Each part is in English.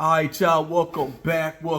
All right, y'all, welcome back to my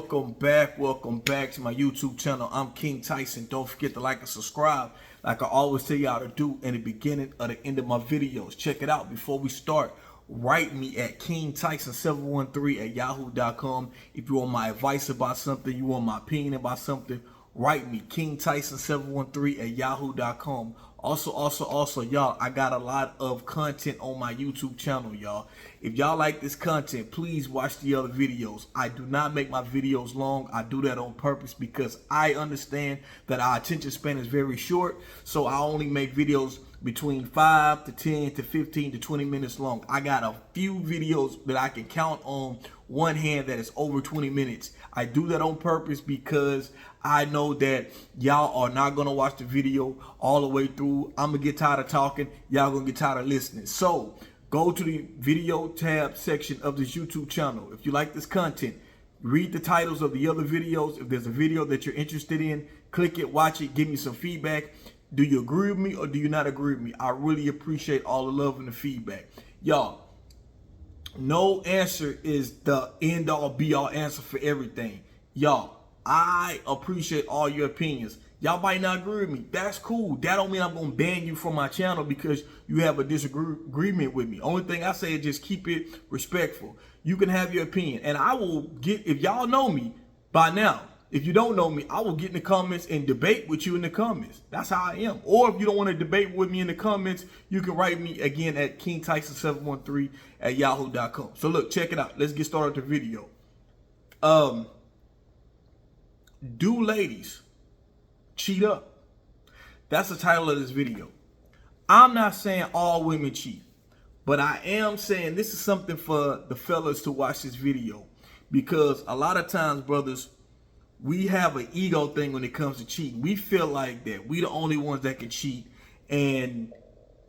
YouTube channel. I'm King Tyson. Don't forget to like and subscribe like I always tell y'all to do in the beginning or the end of my videos. Check it out. Before we start, write me at kingtyson713@yahoo.com. If you want my advice about something, you want my opinion about something, write me kingtyson713@yahoo.com. Also, y'all, I got a lot of content on my YouTube channel, y'all. If y'all like this content, please watch the other videos. I do not make my videos long. I do that on purpose because I understand that our attention span is very short. So I only make videos between 5 to 10 to 15 to 20 minutes long. I got a few videos that I can count on one hand that is over 20 minutes. I do that on purpose because I know that y'all are not gonna watch the video all the way through. I'm gonna get tired of talking. Y'all gonna get tired of listening. So go to the video tab section of this YouTube channel. If you like this content, read the titles of the other videos. If there's a video that you're interested in, click it, watch it, give me some feedback. Do you agree with me or do you not agree with me? I really appreciate all the love and the feedback. Y'all, no answer is the end all be all answer for everything. Y'all, I appreciate all your opinions. Y'all might not agree with me. That's cool. That don't mean I'm going to ban you from my channel because you have a disagreement with me. Only thing I say is just keep it respectful. You can have your opinion. And I will get, if y'all know me by now, if you don't know me, I will get in the comments and debate with you in the comments. That's how I am. Or if you don't want to debate with me in the comments, you can write me again at kingtyson713@yahoo.com. So look, check it out. Let's get started with the video. Do ladies cheat up? That's the title of this video. I'm not saying all women cheat, but I am saying this is something for the fellas to watch this video, because a lot of times, brothers, we have an ego thing when it comes to cheating. We feel like that we the only ones that can cheat, and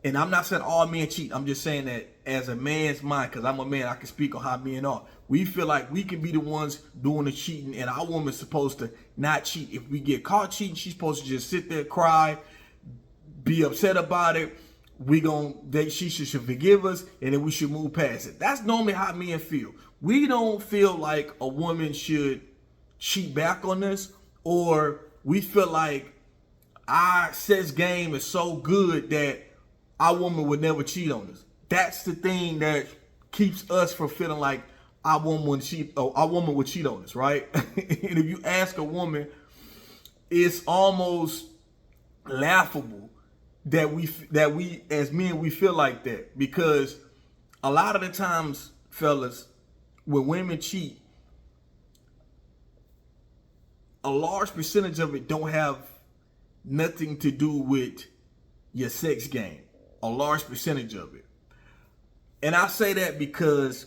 I'm not saying all men cheat. I'm just saying that as a man's mind, because I'm a man, I can speak on how men are. We feel like we can be the ones doing the cheating, and our woman's supposed to not cheat. If we get caught cheating, she's supposed to just sit there, cry, be upset about it. She should forgive us, and then we should move past it. That's normally how men feel. We don't feel like a woman should cheat back on us, or we feel like our sex game is so good that our woman would never cheat on us. That's the thing that keeps us from feeling like our woman would cheat on us, right? And if you ask a woman, it's almost laughable that we as men we feel like that, because a lot of the times, fellas, when women cheat, a large percentage of it don't have nothing to do with your sex game. A large percentage of it. And I say that because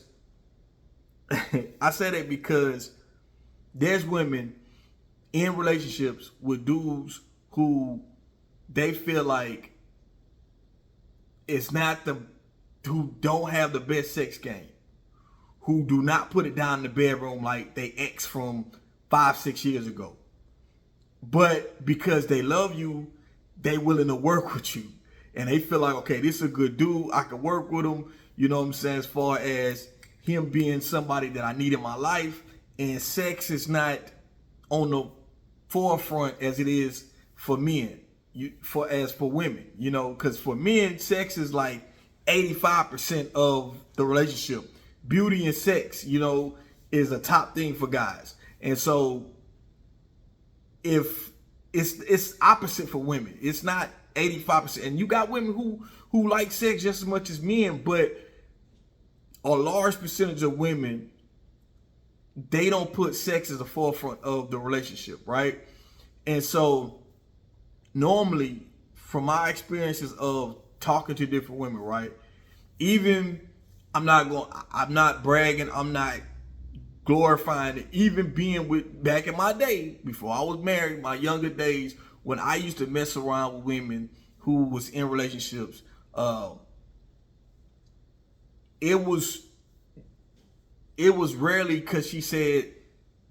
there's women in relationships with dudes who they feel like who don't have the best sex game, who do not put it down in the bedroom like they ex from 5-6 years ago. But because they love you, they willing to work with you. And they feel like, okay, this is a good dude. I can work with him. You know what I'm saying? As far as him being somebody that I need in my life. And sex is not on the forefront as it is for men. As for women, you know, because for men, sex is like 85% of the relationship. Beauty and sex, you know, is a top thing for guys. And so if it's opposite for women, it's not 85%. And you got women who like sex just as much as men, but a large percentage of women, they don't put sex as the forefront of the relationship, right? And so normally, from my experiences of talking to different women, right? Even I'm not bragging, I'm not glorifying it. Even being with, back in my day, before I was married, my younger days, when I used to mess around with women who was in relationships, it was rarely because she said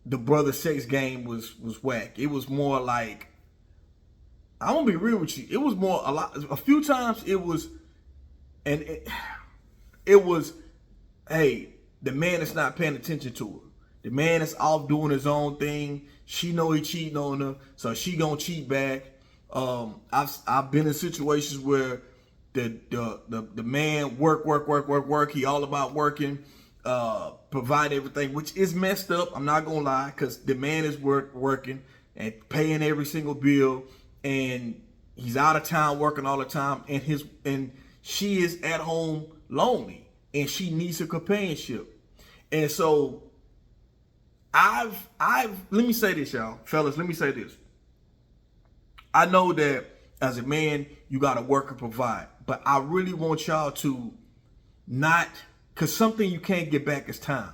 the brother sex game was whack. It was more like, I'm gonna be real with you, it was more a few times it was, hey, the man is not paying attention to her. The man is off doing his own thing. She know he cheating on her, so she gonna cheat back. I've been in situations where the man work. He all about working, provide everything, which is messed up. I'm not gonna lie, because the man is working and paying every single bill, and he's out of town working all the time, and she is at home lonely, and she needs a companionship. And so let me say this, y'all, fellas, let me say this. I know that as a man, you got to work and provide, but I really want y'all to not, because something you can't get back is time.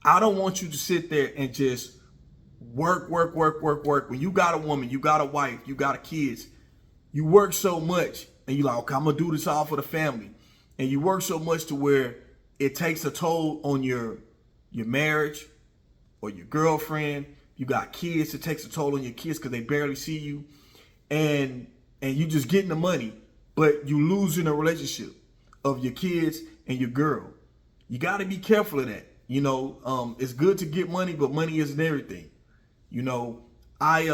I don't want you to sit there and just work. When you got a woman, you got a wife, you got kids, you work so much, and you're like, okay, I'm going to do this all for the family. And you work so much to where it takes a toll on your marriage or your girlfriend. You got kids, it takes a toll on your kids because they barely see you. And you just getting the money, but you losing a relationship of your kids and your girl. You got to be careful of that. You know, it's good to get money, but money isn't everything. You know, I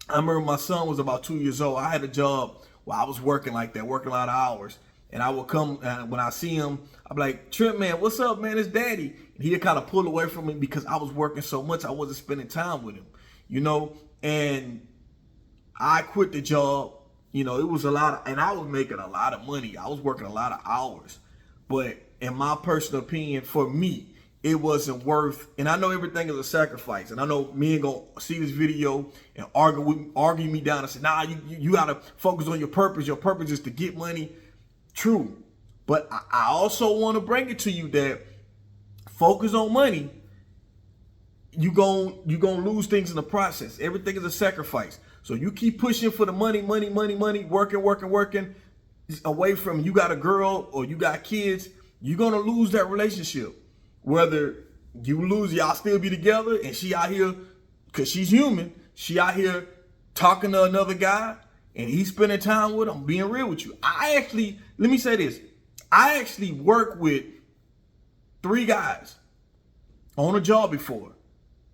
remember my son was about 2 years old. I had a job where I was working like that, working a lot of hours. And I would come, when I see him, I'd be like, Trent, man, what's up, man? It's daddy. And he'd kind of pull away from me because I was working so much. I wasn't spending time with him, you know, and I quit the job. You know, it was a lot and I was making a lot of money. I was working a lot of hours, but in my personal opinion, for me, it wasn't worth, and I know everything is a sacrifice. And I know men gonna see this video and argue me down and say, nah, you gotta focus on your purpose. Your purpose is to get money. True. But I also want to bring it to you that focus on money, you gonna lose things in the process. Everything is a sacrifice. So you keep pushing for the money, working away from, you got a girl or you got kids, you're gonna lose that relationship. Whether you lose, y'all still be together, and she out here, because she's human, she out here talking to another guy, and he's spending time with him. I'm being real with you. Let me say this. I actually worked with 3 guys on a job before.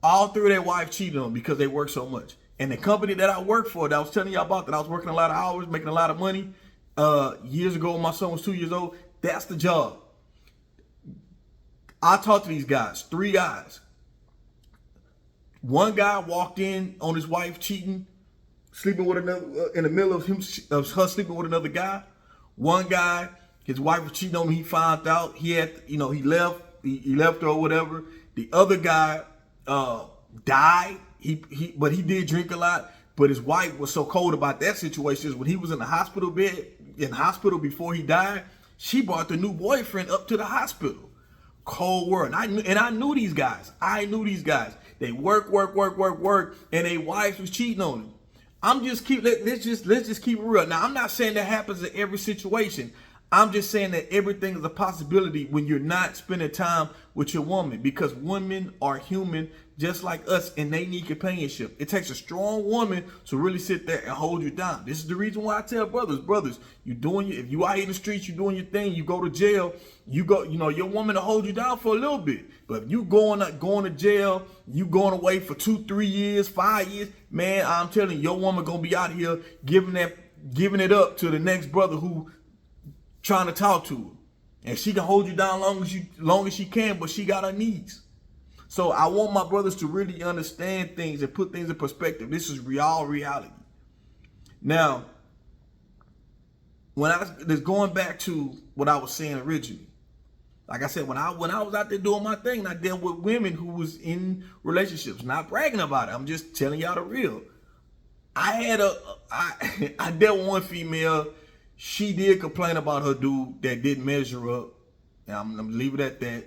All 3 of their wives cheated on them because they worked so much. And the company that I worked for, that I was telling y'all about, that I was working a lot of hours, making a lot of money, years ago when my son was 2 years old, that's the job. I talked to these guys, 3 guys. One guy walked in on his wife cheating, sleeping with another, in the middle of her sleeping with another guy. One guy, his wife was cheating on him. He found out. He had, he left. He left her or whatever. The other guy died. But he did drink a lot. But his wife was so cold about that situation. When he was in the hospital bed, before he died, she brought the new boyfriend up to the hospital. Cold world. And I knew these guys. They work, and their wives was cheating on them. Let's just keep it real. Now, I'm not saying that happens in every situation. I'm just saying that everything is a possibility when you're not spending time with your woman, because women are human just like us, and they need companionship. It takes a strong woman to really sit there and hold you down. This is the reason why I tell brothers, if you out in the streets, you doing your thing, you go to jail, your woman will hold you down for a little bit. But if you going to jail, you going away for 2, 3 years, 5 years, man, I'm telling you, your woman gonna be out here giving it up to the next brother who trying to talk to her. And she can hold you down long as she can, but she got her needs. So I want my brothers to really understand things and put things in perspective. This is reality. Now, going back to what I was saying originally, like I said, when I was out there doing my thing, I dealt with women who was in relationships, not bragging about it. I'm just telling y'all the real. I dealt with one female. She did complain about her dude that didn't measure up. And I'm gonna leave it at that.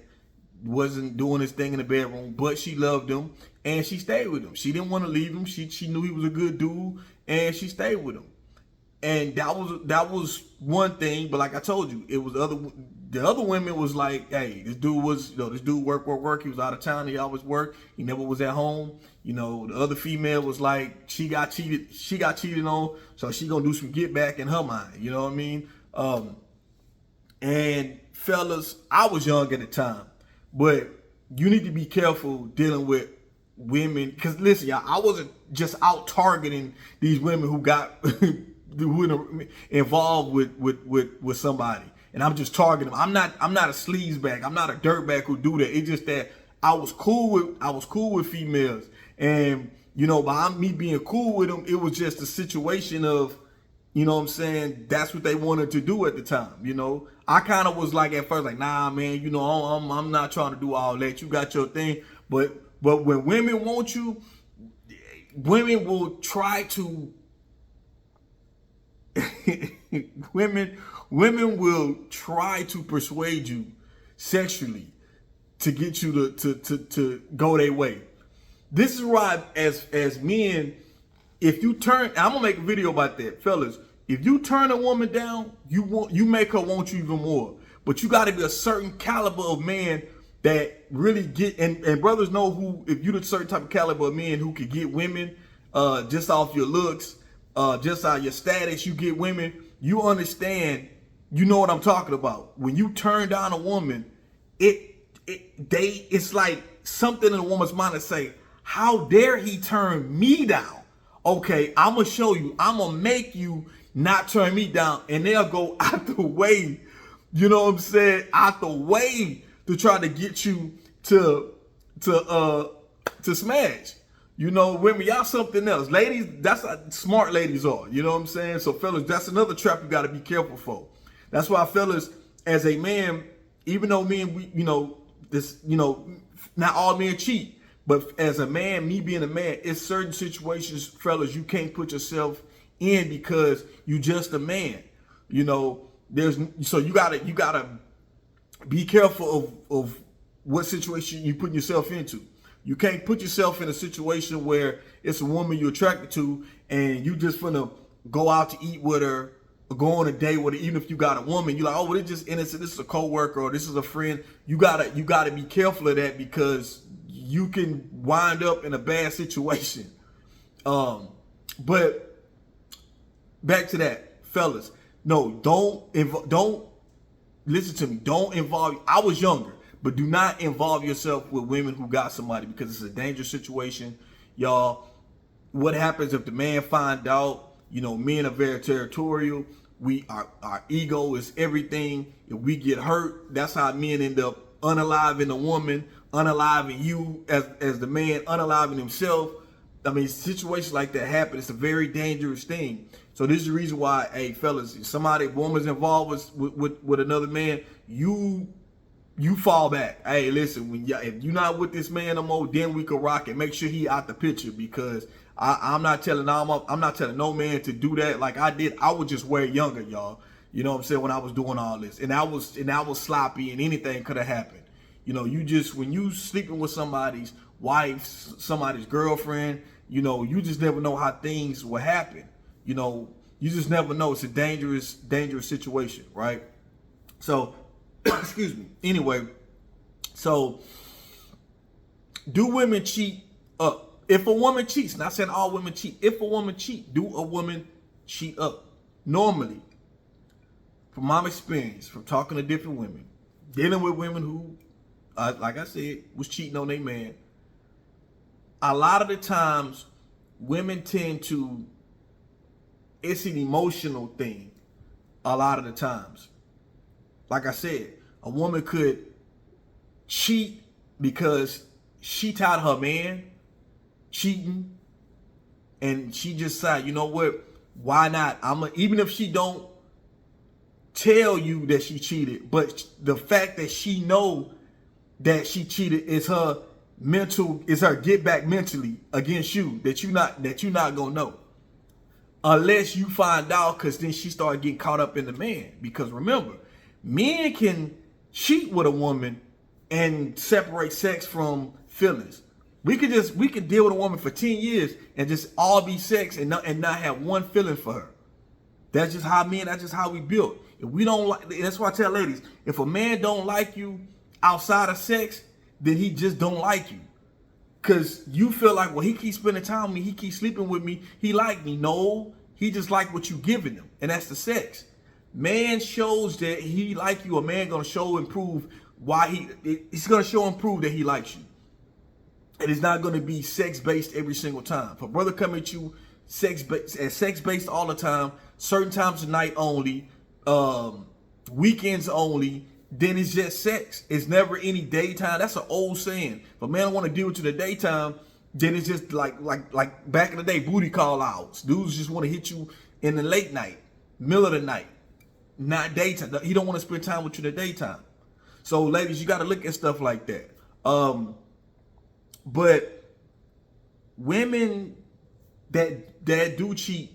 Wasn't doing his thing in the bedroom, but she loved him and she stayed with him. She didn't want to leave him. She knew he was a good dude and she stayed with him. And that was one thing. But like I told you, it was the other women was like, hey, this dude work. He was out of town. He always worked. He never was at home. The other female was like, she got cheated on, so she gonna do some get back in her mind. You know what I mean? And fellas, I was young at the time. But you need to be careful dealing with women, because listen, y'all, I wasn't just out targeting these women who got who involved with somebody, and I'm just targeting them. I'm not a sleazebag. I'm not a dirtbag who do that. It's just that I was cool with females, and by me being cool with them, it was just a situation of, you know what I'm saying, that's what they wanted to do at the time. I kind of was like at first like, nah, man, I'm not trying to do all that. You got your thing, but when women want you, women will try to women will try to persuade you sexually to get you to go their way. This is why as men, if you turn, I'm gonna make a video about that, fellas. If you turn a woman down, you make her want you even more. But you got to be a certain caliber of man that really get, and brothers know who, if you're a certain type of caliber of men who could get women just off your looks, just out your status, you get women. You understand, you know what I'm talking about. When you turn down a woman, it's like something in a woman's mind to say, how dare he turn me down? Okay, I'm gonna show you. I'm gonna make you not turn me down, and they'll go out the way. You know what I'm saying? Out the way to try to get you to smash. Women, y'all something else. Ladies, that's how smart ladies are. You know what I'm saying? So fellas, that's another trap you got to be careful for. That's why, fellas, as a man, even though men, not all men cheat. But as a man, me being a man, it's certain situations, fellas, you can't put yourself in because you just a man. So you gotta be careful of what situation you put yourself into. You can't put yourself in a situation where it's a woman you're attracted to and you just finna go out to eat with her or go on a date with her. Even if you got a woman, you're like, oh, well, it's just innocent. This is a coworker or this is a friend. You gotta be careful of that because you can wind up in a bad situation. But back to that, fellas. No, don't listen to me. Don't involve. I was younger, but do not involve yourself with women who got somebody because it's a dangerous situation, y'all. What happens if the man find out? Men are very territorial. Our ego is everything. If we get hurt, that's how men end up unaliving a woman, unaliving you as the man, unaliving himself. I mean, situations like that happen. It's a very dangerous thing. So this is the reason why, hey, fellas, if woman's involved with another man, you fall back. Hey, listen, if you're not with this man no more, then we can rock it. Make sure he out the picture because I'm not telling no man to do that like I did. I was just way younger, y'all. You know what I'm saying? When I was doing all this, and I was sloppy, and anything could have happened. When you sleeping with somebody's wife, somebody's girlfriend, you just never know how things will happen. You just never know. It's a dangerous situation, right? So, excuse me. Anyway, so do women cheat up? If a woman cheats, not saying all women cheat. If a woman cheat, do a woman cheat up? Normally, from my experience, from talking to different women, dealing with women who, like I said, was cheating on their man, a lot of the times, women tend to, it's an emotional thing a lot of the times. Like I said, a woman could cheat because she tired of her man cheating and she just said, you know what, why not? Even if she don't tell you that she cheated, but the fact that she know that she cheated is her get back mentally against you that you're not gonna know. Unless you find out, because then she started getting caught up in the man. Because remember, men can cheat with a woman and separate sex from feelings. We could deal with a woman for 10 years and just all be sex and not have one feeling for her. That's just how we built. If we don't like, that's why I tell ladies, if a man don't like you outside of sex, then he just don't like you. Because you feel like, well, he keeps spending time with me, he keeps sleeping with me, he like me. No, he just like what you giving him, and that's the sex. Man shows that he like you, a man gonna show and prove it's gonna show and prove that he likes you. And it's not gonna be sex based every single time. If a brother come at you sex based all the time, certain times of night only, weekends only, then it's just sex. It's never any daytime. That's an old saying. If a man want to deal with you in the daytime, then it's just like back in the day, booty call outs. Dudes just want to hit you in the late night, middle of the night, not daytime. He don't want to spend time with you in the daytime. So ladies, you got to look at stuff like that. But women that do cheat,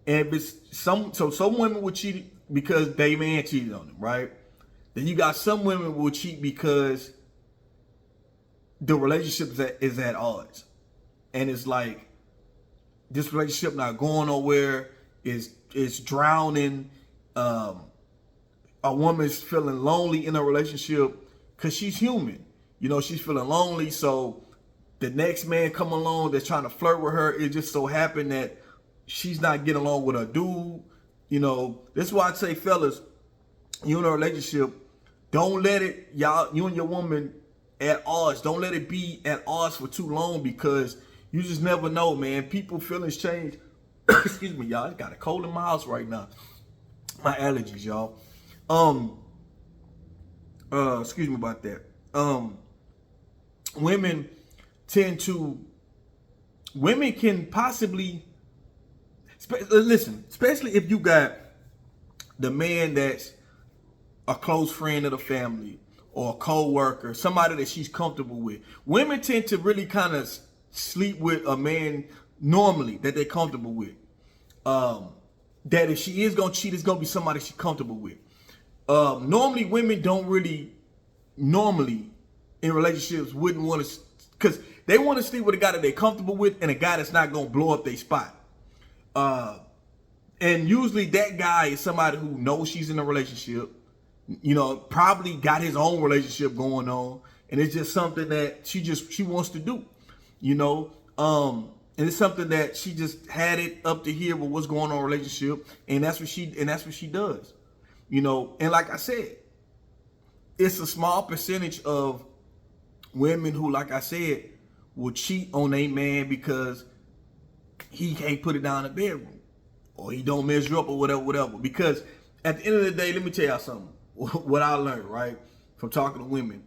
and it's some women will cheat because they man cheated on them, right? Then you got some women will cheat because the relationship is at odds, and it's like this relationship not going nowhere, is drowning. A woman's feeling lonely in a relationship because she's human. You know, she's feeling lonely, so the next man come along that's trying to flirt with her. It just so happened that she's not getting along with a dude. You know, that's why I say, fellas, you in a relationship, don't let it, you and your woman at odds. Don't let it be at odds for too long, because you just never know, man. People feelings change. Excuse me, y'all. I got a cold in my house right now. My allergies, y'all. Excuse me about that. Women can possibly, listen, especially if you got the man that's a close friend of the family or a co-worker, somebody that she's comfortable with. Women tend to really kind of sleep with a man normally that they're comfortable with. That if she is gonna cheat, it's gonna be somebody she's comfortable with. Normally women don't really, in relationships, wouldn't want to, because they want to sleep with a guy that they're comfortable with and a guy that's not gonna blow up their spot. And usually that guy is somebody who knows she's in a relationship, you know, probably got his own relationship going on, and it's just something that she wants to do, you know. And it's something that she just had it up to here with what's going on in a relationship, and that's what she does, you know. And like I said, it's a small percentage of women who, like I said, will cheat on a man because he can't put it down in the bedroom, or he don't measure up, or whatever. Because at the end of the day, let me tell y'all something. What I learned, right, from talking to women,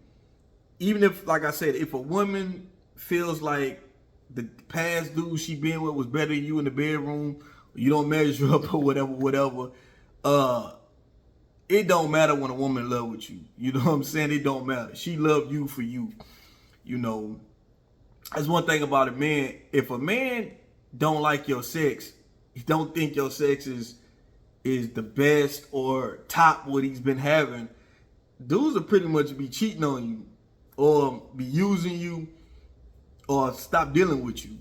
even if, like I said, if a woman feels like the past dude she been with was better than you in the bedroom, you don't measure up or whatever, it don't matter when a woman in love with you. You know what I'm saying? It don't matter. She loved you for you. You know, that's one thing about a man. If a man don't like your sex, he don't think your sex is the best or top what he's been having, dudes will pretty much be cheating on you or be using you or stop dealing with you.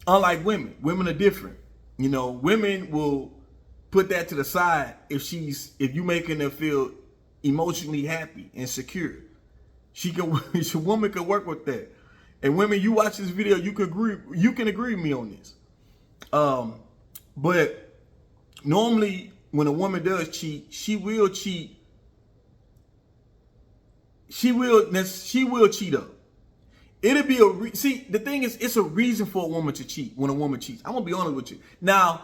Unlike women are different. You know, women will put that to the side if you making her feel emotionally happy and secure. A woman can work with that. And women, you watch this video, you can agree with me on this. But normally when a woman does cheat, she will cheat. She will cheat up. It'll be see, the thing is, it's a reason for a woman to cheat when a woman cheats. I'm gonna be honest with you. Now,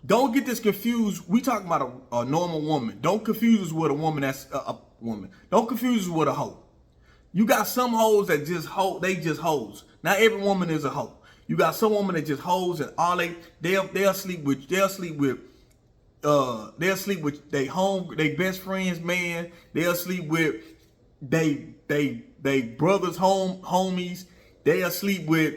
don't get this confused. We talking about a normal woman. Don't confuse us with a woman that's a woman. Don't confuse us with a hoe. You got some hoes that just they just hoes. Not every woman is a hoe. You got some women that just hoes, and all they'll sleep with their best friend's man. They'll sleep with they brothers homies. They'll sleep with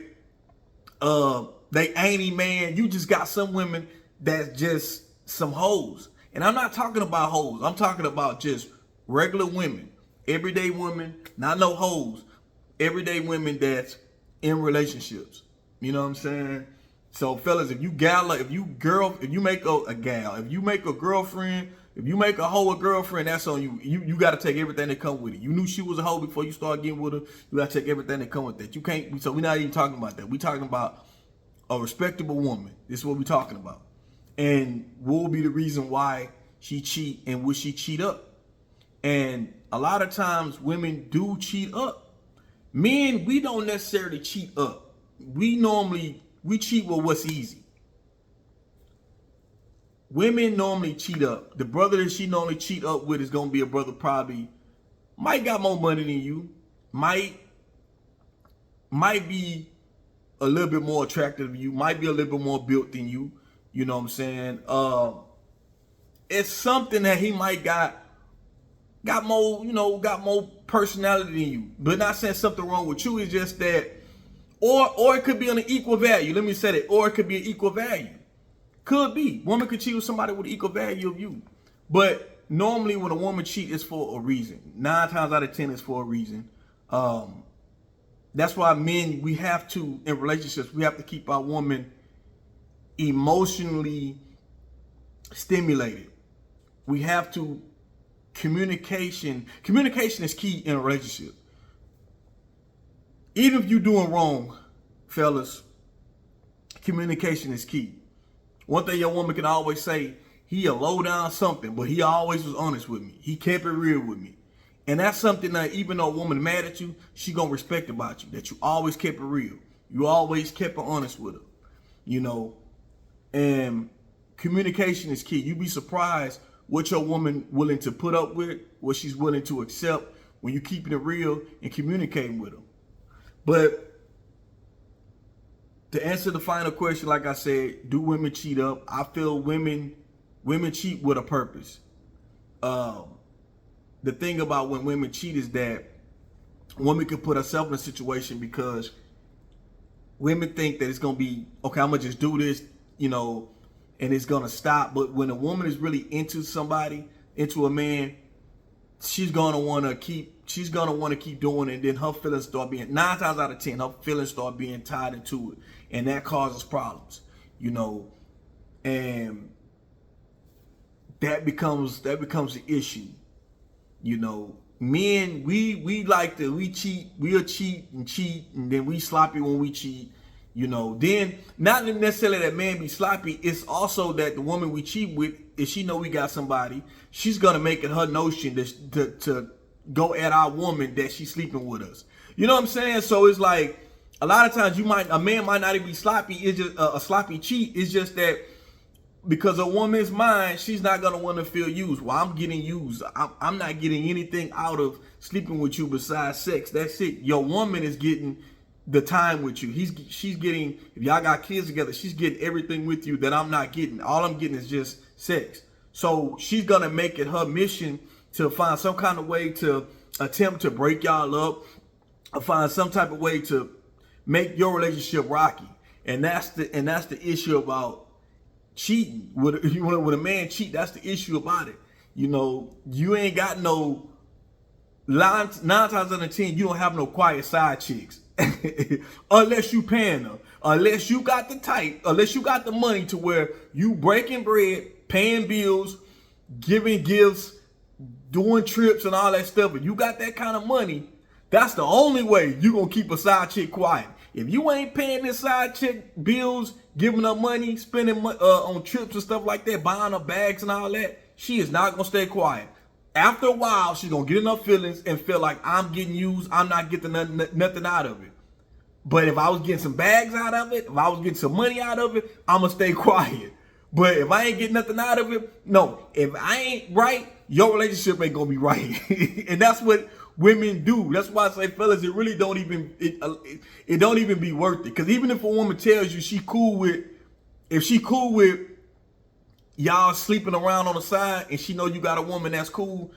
they auntie man. You just got some women that's just some hoes. And I'm not talking about hoes. I'm talking about just regular women, everyday women, not no hoes, everyday women that's in relationships. You know what I'm saying? So fellas, if you make a girlfriend, if you make a hoe a girlfriend, that's on you. You got to take everything that come with it. You knew she was a hoe before you start getting with her. You got to take everything that come with that. You can't. So we're not even talking about that. We're talking about a respectable woman. This is what we're talking about. And what will be the reason why she cheat, and will she cheat up? And a lot of times women do cheat up. Men, we don't necessarily cheat up. We cheat with what's easy. Women normally cheat up. The brother that she normally cheat up with is gonna be a brother probably might got more money than you, might be a little bit more attractive than you, might be a little bit more built than you. You know what I'm saying? It's something that he might got more, got more personality than you. But not saying something wrong with you. It's just that, or it could be on an equal value. Let me say that. Or it could be an equal value. Could be. Woman could cheat with somebody with equal value of you. But normally when a woman cheats, it's for a reason. 9 times out of 10, it's for a reason. That's why men, we have to, in relationships, we have to keep our woman emotionally stimulated. We have to, communication is key in a relationship. Even if you're doing wrong, fellas, communication is key. One thing your woman can always say, he a low down something, but he always was honest with me. He kept it real with me. And that's something that even though a woman mad at you, she gonna respect about you, that you always kept it real. You always kept it honest with her, and communication is key. You'd be surprised what your woman willing to put up with, what she's willing to accept when you keeping it real and communicating with her. But to answer the final question, like I said, do women cheat up? I feel women cheat with a purpose. The thing about when women cheat is that a woman can put herself in a situation because women think that it's gonna be okay. I'm gonna just do this, and it's gonna stop. But when a woman is really into somebody, into a man, she's gonna want to keep doing it. And then her feelings start being 9 times out of 10, her feelings start being tied into it, and that causes problems, and that becomes the issue. Men, we'll cheat, and then we sloppy when we cheat. Then not necessarily that man be sloppy. It's also that the woman we cheat with, if she know we got somebody, she's gonna make it her notion to go at our woman that she's sleeping with us. You know what I'm saying? So it's like a lot of times a man might not even be sloppy. It's just a sloppy cheat. It's just that because a woman's mind, she's not gonna want to feel used. Well, I'm getting used. I'm not getting anything out of sleeping with you besides sex. That's it. Your woman is getting the time with you. She's getting, if y'all got kids together, she's getting everything with you that I'm not getting. All I'm getting is just sex. So she's gonna make it her mission to find some kind of way to attempt to break y'all up, or find some type of way to make your relationship rocky. And that's the issue about cheating. When a man cheat, that's the issue about it. You ain't got no 9 times out of 10, you don't have no quiet side chicks. Unless you paying them, unless you got the money to where you breaking bread, paying bills, giving gifts, doing trips and all that stuff. If you got that kind of money, that's the only way you gonna keep a side chick quiet. If you ain't paying this side chick bills, giving her money, spending on trips and stuff like that, buying her bags and all that, she is not gonna stay quiet. After a while, she's gonna get in her feelings and feel like I'm getting used. I'm not getting nothing out of it. But if I was getting some bags out of it, if I was getting some money out of it, I'm gonna stay quiet. But if I ain't getting nothing out of it, no. If I ain't right, your relationship ain't gonna be right. And that's what women do. That's why I say, fellas, it really don't even be worth it. Because even if a woman tells you if she cool with y'all sleeping around on the side and she know you got a woman that's cool,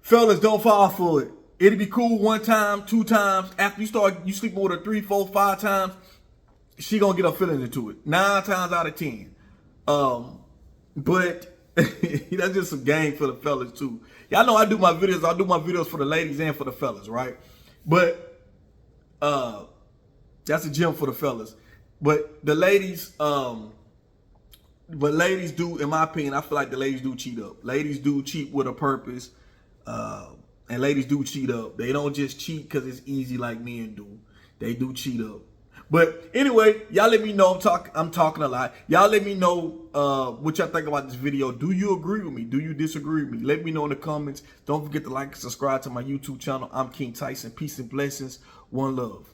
fellas, don't fall for it. It'll be cool 1 time, 2 times. After you sleeping with her 3, 4, 5 times, she gonna get her feelings into it. 9 times out of 10. But that's just some game for the fellas too. Y'all know I do my videos for the ladies and for the fellas, right? But that's a gem for the fellas. But the ladies, do, in my opinion, I feel like the ladies do cheat up. Ladies do cheat with a purpose. And ladies do cheat up. They don't just cheat because it's easy like men do. They do cheat up. But anyway, y'all let me know. I'm talking a lot. Y'all let me know what y'all think about this video. Do you agree with me? Do you disagree with me? Let me know in the comments. Don't forget to like and subscribe to my YouTube channel. I'm King Tyson. Peace and blessings. One love.